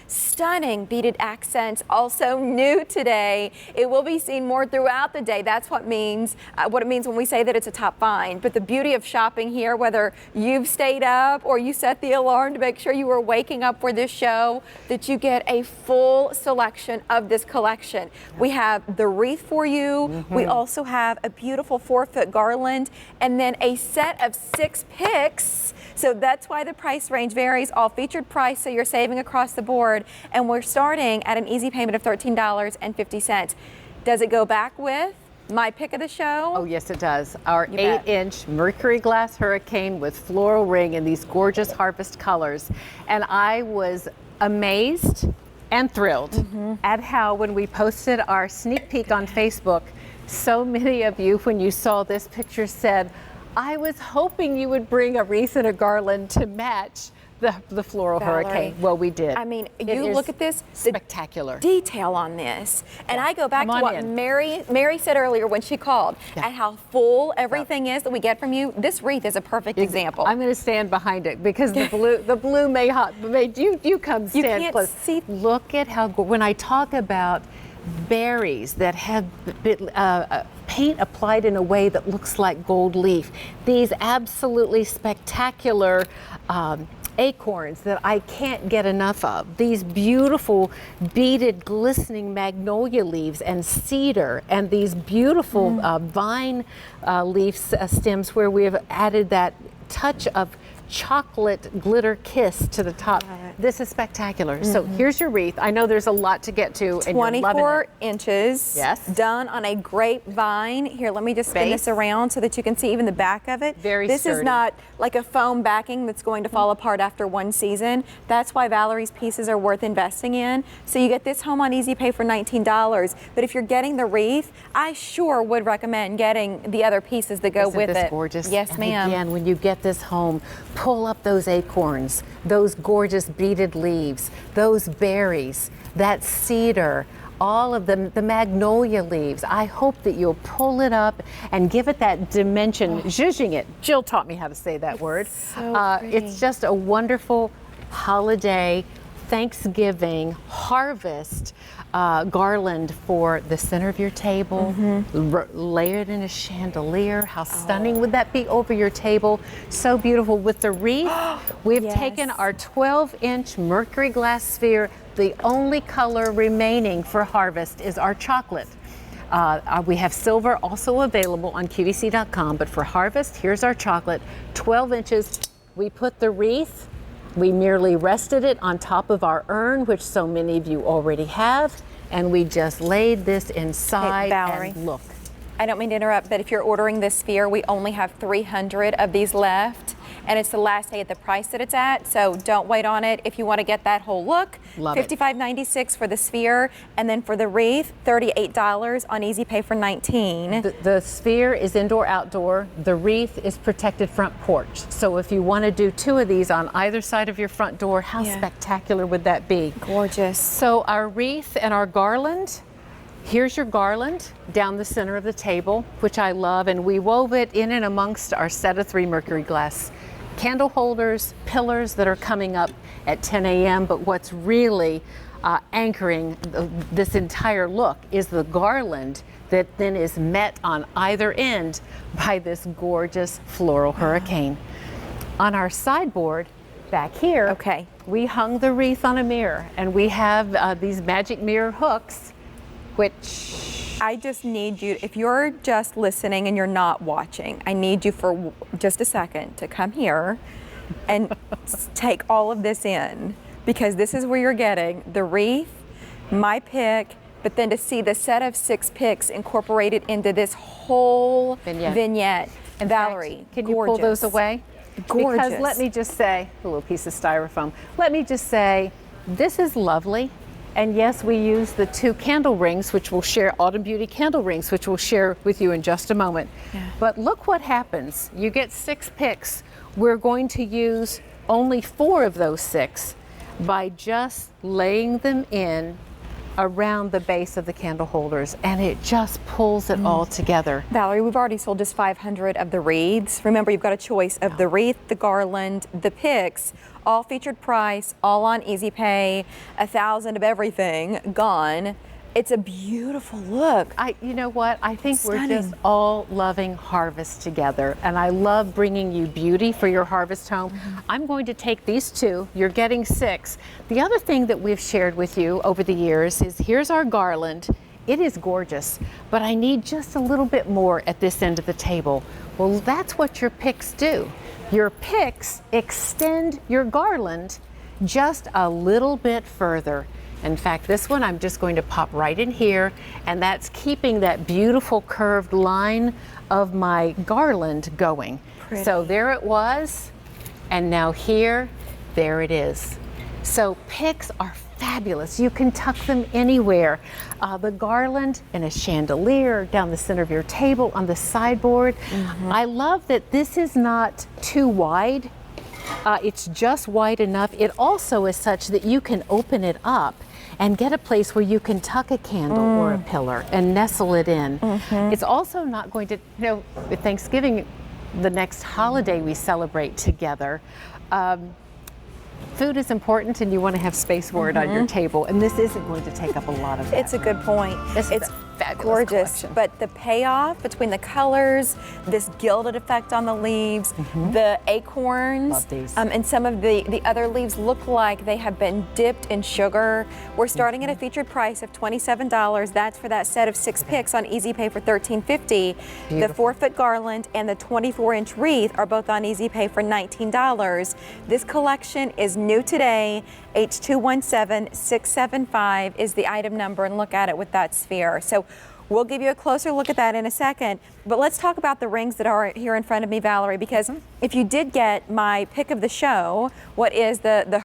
Stunning beaded accents, also new today. It will be seen more throughout the day. That's what it means when we say that it's a top find. But the beauty of shopping here, whether you've stayed up or you set the alarm to make sure you were waking up for this show, that you get a full selection of this collection. We have the wreath for you. We also have a beautiful 4-foot garland and then a set of 6 picks. So that's why the price range varies, all featured price, so you're saving across the board. And we're starting at an easy payment of $13.50. Does it go back with my pick of the show? Oh, yes, it does. Our 8-inch Mercury Glass Hurricane with floral ring in these gorgeous harvest colors. And I was amazed and thrilled at how, when we posted our sneak peek on Facebook, so many of you, when you saw this picture, said, I was hoping you would bring a wreath and a garland to match the floral Valerie, hurricane. Well, we did. I mean, you look at this spectacular detail on this, and I go back to what in. Mary said earlier when she called, at how full everything is that we get from you. This wreath is a perfect example. I'm going to stand behind it because the blue may you come stand you can't close. See. Look at how when I talk about berries that have paint applied in a way that looks like gold leaf, these absolutely spectacular acorns that I can't get enough of. These beautiful beaded glistening magnolia leaves and cedar, and these beautiful vine leaf stems where we have added that touch of chocolate glitter kiss to the top. This is spectacular. So here's your wreath. I know there's a lot to get to, and 24 inches. Yes. Done on a grapevine. Here, let me just spin this around so that you can see even the back of it. This sturdy. is not like a foam backing that's going to fall apart after one season. That's why Valerie's pieces are worth investing in. So you get this home on Easy Pay for $19. But if you're getting the wreath, I sure would recommend getting the other pieces that go with it. Isn't this gorgeous? Yes, ma'am. Again, when you get this home, pull up those acorns, those gorgeous beaded leaves, those berries, that cedar, all of them, the magnolia leaves. I hope that you'll pull it up and give it that dimension, zhuzhing it. Jill taught me how to say that word. So it's just a wonderful holiday, Thanksgiving, harvest garland for the center of your table, layered in a chandelier. How stunning would that be over your table? So beautiful. With the wreath, we've taken our 12-inch Mercury glass sphere. The only color remaining for harvest is our chocolate. We have silver also available on QVC.com, but for harvest, here's our chocolate, 12 inches. We put the wreath, we merely rested it on top of our urn, which so many of you already have, and we just laid this inside. Hey, Valerie, and look. I don't mean to interrupt, but if you're ordering this sphere, we only have 300 of these left, and it's the last day at the price that it's at, so don't wait on it. If you want to get that whole look, $55.96 for the sphere, and then for the wreath, $38 on Easy Pay for $19. The sphere is indoor-outdoor. The wreath is protected front porch. So if you want to do 2 of these on either side of your front door, how spectacular would that be? Gorgeous. So our wreath and our garland, here's your garland down the center of the table, which I love, and we wove it in and amongst our set of 3 Mercury glass candle holders, pillars that are coming up at 10 a.m. But what's really anchoring this entire look is the garland that then is met on either end by this gorgeous floral hurricane. On our sideboard back here, we hung the wreath on a mirror, and we have these magic mirror hooks, which I just need you, if you're just listening and you're not watching, I need you for just a second to come here and take all of this in, because this is where you're getting the wreath, my pick, but then to see the set of 6 picks incorporated into this whole vignette. And Valerie, can you pull those away? Gorgeous. Because let me just say, a little piece of styrofoam, let me just say, this is lovely. And yes, we use the 2 candle rings, which we'll share, Autumn Beauty candle rings, which we'll share with you in just a moment. But look what happens. You get 6 picks. We're going to use only 4 of those 6 by just laying them in around the base of the candle holders, and it just pulls it all together. Valerie, we've already sold just 500 of the wreaths. Remember, you've got a choice of the wreath, the garland, the picks, all featured price, all on Easy Pay, 1,000 of everything gone. It's a beautiful look. You know what? I think Stunning. we're just all loving harvest together, and I love bringing you beauty for your harvest home. I'm going to take these 2. You're getting 6. The other thing that we've shared with you over the years is here's our garland. It is gorgeous, but I need just a little bit more at this end of the table. Well, that's what your picks do. Your picks extend your garland just a little bit further. In fact, this one I'm just going to pop right in here, and that's keeping that beautiful curved line of my garland going. Pretty. So there it was, and now here, there it is. So picks are fabulous. You can tuck them anywhere. The garland in a chandelier, down the center of your table, on the sideboard. I love that this is not too wide. It's just wide enough. It also is such that you can open it up and get a place where you can tuck a candle or a pillar and nestle it in. It's also not going to, with Thanksgiving, the next holiday we celebrate together, food is important and you want to have space for it on your table, and this isn't going to take up a lot of that. It's a good point. This is It's a fabulous gorgeous, collection. but the payoff between the colors, this gilded effect on the leaves, the acorns, Love these. And some of the other leaves look like they have been dipped in sugar. We're starting at a featured price of $27. That's for that set of 6 picks on Easy Pay for $13.50. The 4-foot garland and the 24-inch wreath are both on Easy Pay for $19. This collection is new today. H217675 is the item number, and look at it with that sphere. So we'll give you a closer look at that in a second, but let's talk about the rings that are here in front of me, Valerie, because if you did get my pick of the show, what is the